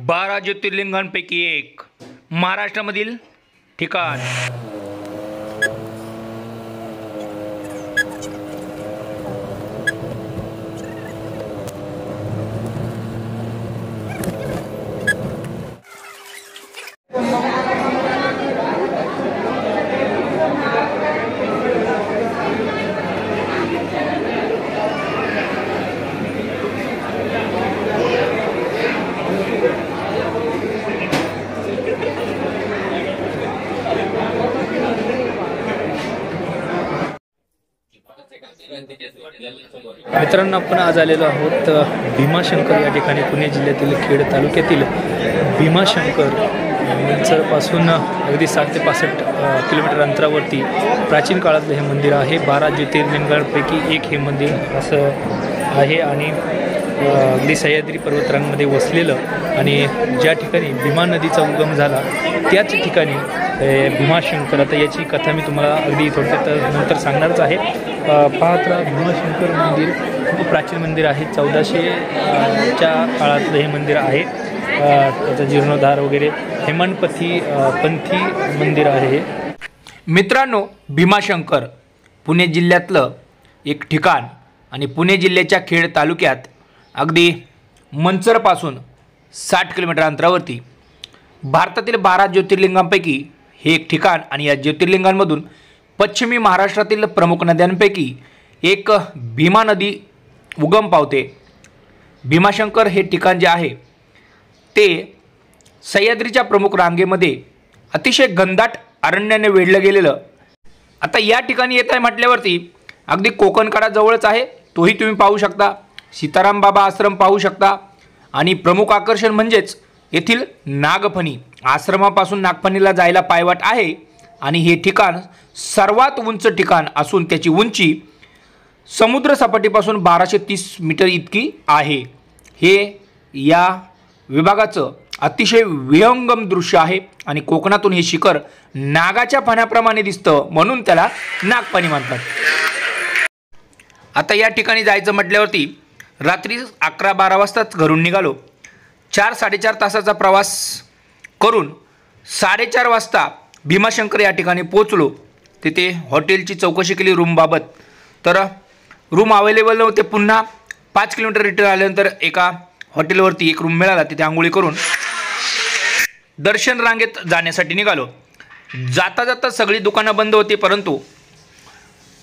12 ज्योतिर्लिंगांपैकी एक महाराष्ट्रामधील ठिकाण। मित्रांनो, आपण आज आलेलो आहोत भीमाशंकर या ठिकाणी पुणे जिल्ह्यातील खेड तालुक्यातील भीमाशंकर मंचरपासून अगदी 60 ते 65 किलोमीटर अंतरावरती प्राचीन काळातलं हे मंदिर आहे। 12 ज्योतिर्लिंगांपैकी एक हे मंदिर असं आहे आणि अगदी सह्याद्री पर्वतरांमध्ये वसलेलं आणि ज्या ठिकाणी भीमा नदीचा उगम झाला त्याच ठिकाणी भीमाशंकर। आता याची कथा मी तुम्हाला अगदी थोडक्यात नंतर सांगणारच आहे। पाहत राहा, भीमाशंकर मंदिर खूप प्राचीन मंदिर आहे। 1400च्या काळातलं हे मंदिर आहे। त्याचा जीर्णोद्धार वगैरे हेमाडपंथी मंदिर आहे। मित्रांनो, भीमाशंकर पुणे जिल्ह्यातलं एक ठिकाण आणि पुणे जिल्ह्याच्या खेड तालुक्यात अगदी मंचरपासून 60 किलोमीटर अंतरावरती भारतातील 12 ज्योतिर्लिंगांपैकी हे एक ठिकाण आणि या ज्योतिर्लिंगांमधून पश्चिमी महाराष्ट्रातील प्रमुख नद्यांपैकी एक भीमा नदी उगम पावते। भीमाशंकर हे ठिकाण जे आहे ते सह्याद्रीच्या प्रमुख रांगेमध्ये अतिशय घनदाट अरण्याने वेढलं गेलेलं। आता या ठिकाणी येत आहे म्हटल्यावरती अगदी कोकणकडा जवळच आहे, तोही तुम्ही पाहू शकता। सीताराम बाबा आश्रम पाहू शकता आणि प्रमुख आकर्षण म्हणजेच येथील नागफणी। आश्रमापासून नागफणीला जायला पायवाट आहे आणि हे ठिकाण सर्वात उंच ठिकाण असून त्याची उंची समुद्र सपाटीपासून 1230 मीटर इतकी आहे। हे या विभागाचं अतिशय विहंगम दृश्य आहे आणि कोकणातून हे शिखर नागाच्या फण्याप्रमाणे दिसतं, म्हणून त्याला नागफणी म्हणतात। आता या ठिकाणी जायचं म्हटल्यावरती रात्री 11-12 वाजताच घरून निघालो। 4-4.5 तासाचा प्रवास करून 4:30 वाजता भीमाशंकर या ठिकाणी पोहोचलो। तिथे हॉटेलची चौकशी केली रूमबाबत, तर रूम अवेलेबल नव्हते। पुन्हा 5 किलोमीटर रिटर्न आल्यानंतर एका हॉटेलवरती एक रूम मिळाला, तिथे आंघोळी करून दर्शन रांगेत जाण्यासाठी निघालो। जाता जाता सगळी दुकानं बंद होती, परंतु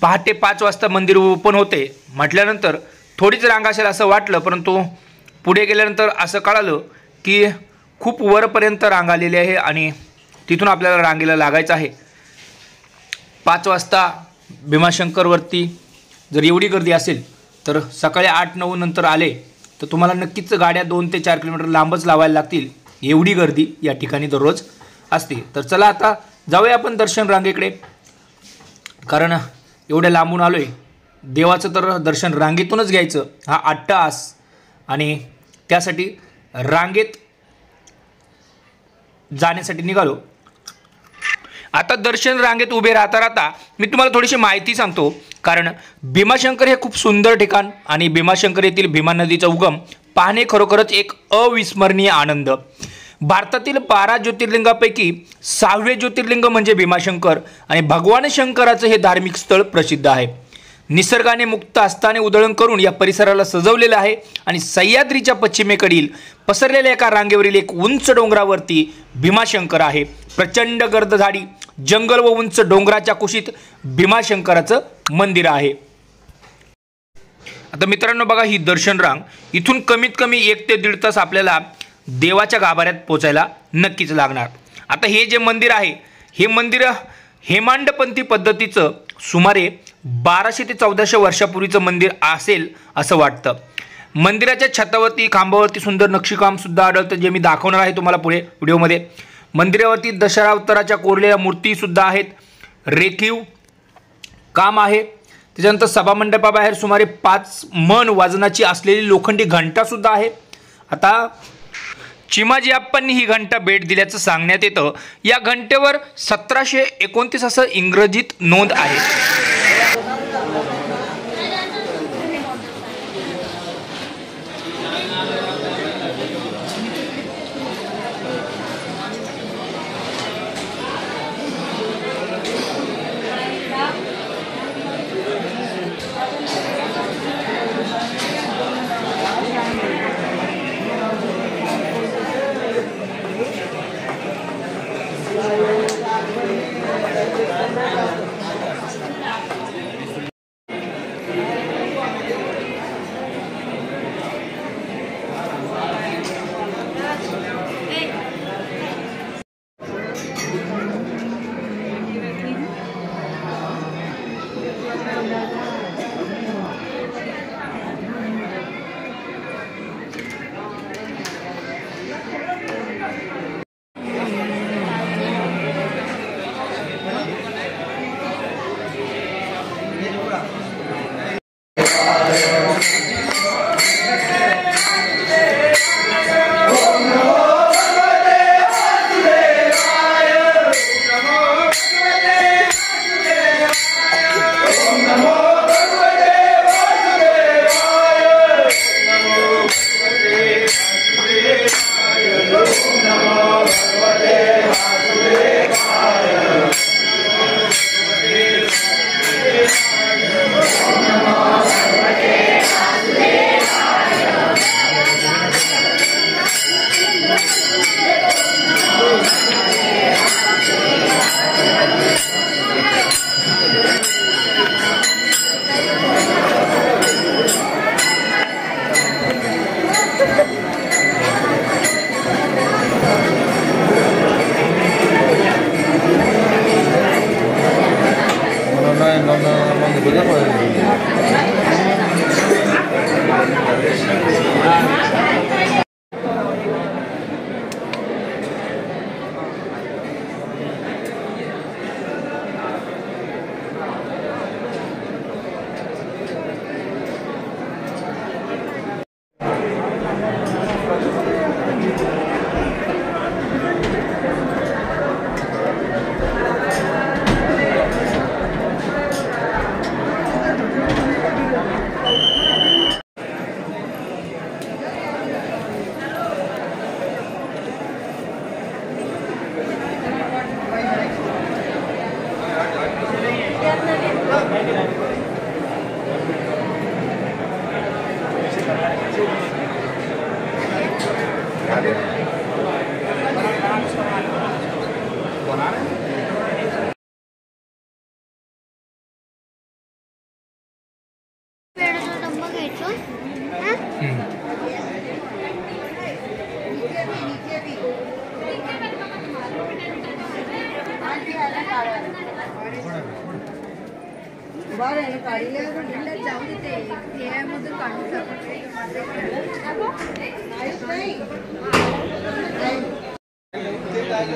पहाटे 5 वाजता मंदिर ओपन होते म्हटल्यानंतर थोडीच रांग असेल असं वाटलं, परंतु पुढे गेल्यानंतर असं कळालं की खूप वरपर्यंत रांग आलेली आहे आणि तिथून आपल्याला रांगेला लागायचं आहे। 5 वाजता भीमाशंकरवरती जर एवढी गर्दी असेल तर सकाळी 8-9 नंतर आले तर तुम्हाला नक्कीच गाड्या 2 ते 4 किलोमीटर लांबच लावायला लागतील, एवढी गर्दी या ठिकाणी दररोज असते। तर चला आता जाऊया आपण दर्शन रांगेकडे, कारण एवढ्या लांबून आलो आहे, देवाचं तर दर्शन रांगेतूनच घ्यायचं हा अट्टहास, आणि त्यासाठी रांगेत जाण्यासाठी निघालो। आता दर्शन रांगेत उभे राहता राहता मी तुम्हाला थोडीशी माहिती सांगतो, कारण भीमाशंकर हे खूप सुंदर ठिकाण आणि भीमाशंकर येथील भीमा नदीचा उगम पाहणे खरोखरच एक अविस्मरणीय आनंद। भारतातील 12 ज्योतिर्लिंगापैकी 6वे ज्योतिर्लिंग म्हणजे भीमाशंकर आणि भगवान शंकराचं हे धार्मिक स्थळ प्रसिद्ध आहे। निसर्गाने मुक्त हस्ताने उधळण करून या परिसराला सजवलेलं आहे आणि सह्याद्रीच्या पश्चिमेकडील पसरलेल्या एका रांगेवरील एक उंच डोंगरावरती भीमाशंकर आहे। प्रचंड गर्द झाडी जंगल व उंच डोंगराच्या कुशीत भीमाशंकराचं मंदिर आहे। आता मित्रांनो बघा, ही दर्शन रांग इथून कमीत कमी 1 ते 1.5 तास आपल्याला देवाच्या गाभाऱ्यात पोचायला नक्कीच लागणार। आता हे जे मंदिर आहे हे मंदिर हेमाडपंथी पद्धतीचं सुमारे 1200 ते 1400 वर्षापूर्वीचं मंदिर असेल असं वाटतं। मंदिराच्या छतावरती खांबावरती सुंदर नक्षीकाम सुद्धा आढळतं, जे मी दाखवणार आहे तुम्हाला पुढे व्हिडिओमध्ये। मंदिरावरती दशावताराच्या कोरलेल्या मूर्तीसुद्धा आहेत, रेखीव काम आहे। त्याच्यानंतर सभामंडपाबाहेर सुमारे 5 मन वजनाची असलेली लोखंडी घंटासुद्धा आहे। आता चिमाजी आप्पांनी ही घंटा भेट दिल्याचं सांगण्यात येतं। या घंटेवर 1729 असं इंग्रजीत नोंद आहे।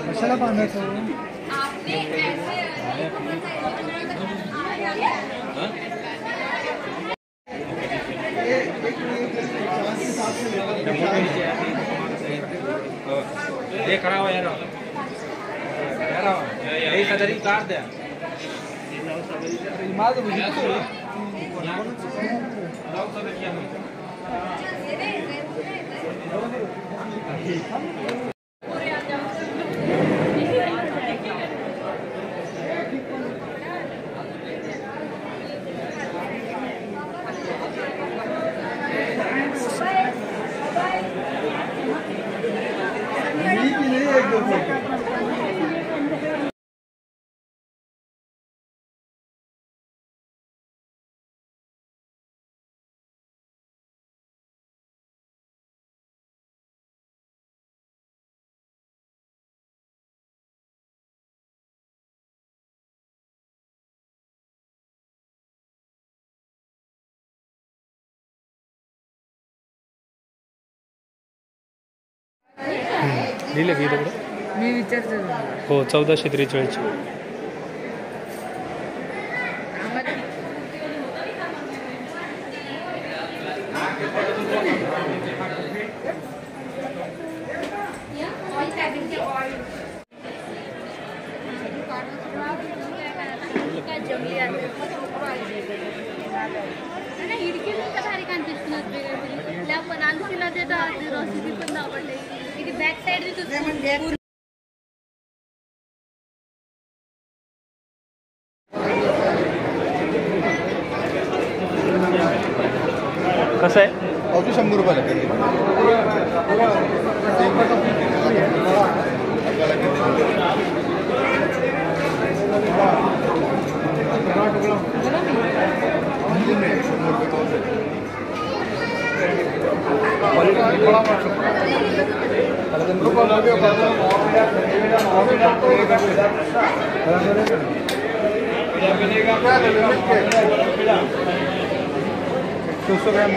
कशाला बांधायचं लिहिलं की इकडे मी विचारते हो 1443. बॅक साईड कसं आहे? पावती 100 रुपयाला $200 ग्राम